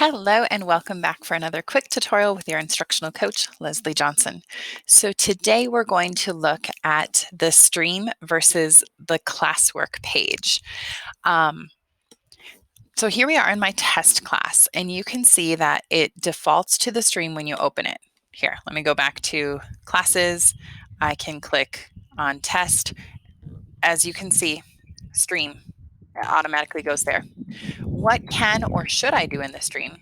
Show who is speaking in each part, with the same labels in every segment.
Speaker 1: Hello and welcome back for another quick tutorial with your instructional coach, Leslie Johnson. So today we're going to look at the stream versus the classwork page. So here we are in my test class, and you can see that it defaults to the stream when you open it. Here, let me go back to classes. I can click on test. As you can see, stream, it automatically goes there. What can or should I do in the stream?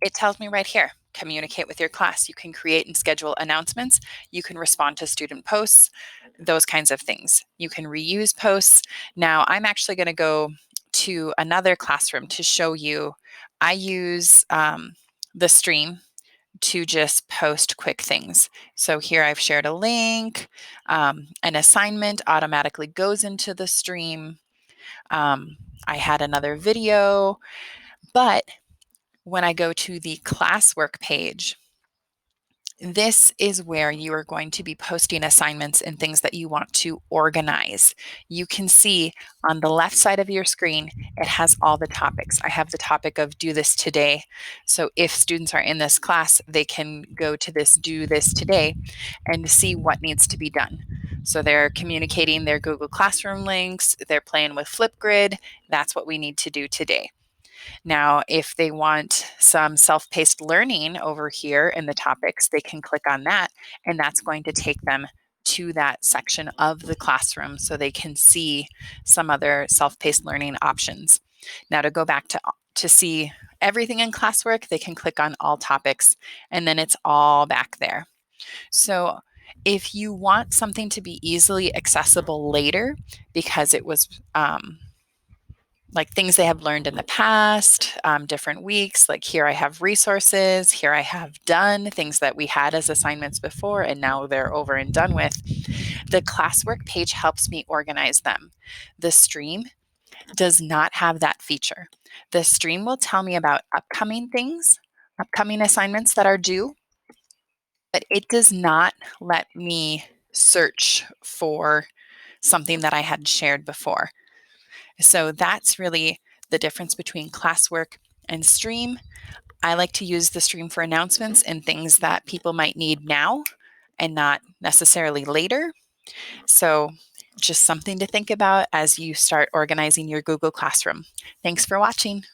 Speaker 1: It tells me right here, communicate with your class. You can create and schedule announcements. You can respond to student posts, those kinds of things. You can reuse posts. Now I'm actually going to go to another classroom to show you. I use the stream to just post quick things. So here I've shared a link, an assignment automatically goes into the stream. I had another video, but when I go to the classwork page, this is where you are going to be posting assignments and things that you want to organize. You can see on the left side of your screen, it has all the topics. I have the topic of do this today. So if students are in this class, they can go to this do this today and see what needs to be done. So they're communicating their Google Classroom links, they're playing with Flipgrid. That's what we need to do today. Now, if they want some self-paced learning over here in the topics, they can click on that, and that's going to take them to that section of the classroom so they can see some other self-paced learning options. Now, to go back to see everything in classwork, they can click on all topics, and then it's all back there. So if you want something to be easily accessible later because it was like things they have learned in the past, different weeks. Like here I have resources, here I have done things that we had as assignments before and now they're over and done with. The classwork page helps me organize them. The stream does not have that feature. The stream will tell me about upcoming things, upcoming assignments that are due, but it does not let me search for something that I had shared before. So that's really the difference between classwork and stream. I like to use the stream for announcements and things that people might need now and not necessarily later. So just something to think about as you start organizing your Google Classroom. Thanks for watching.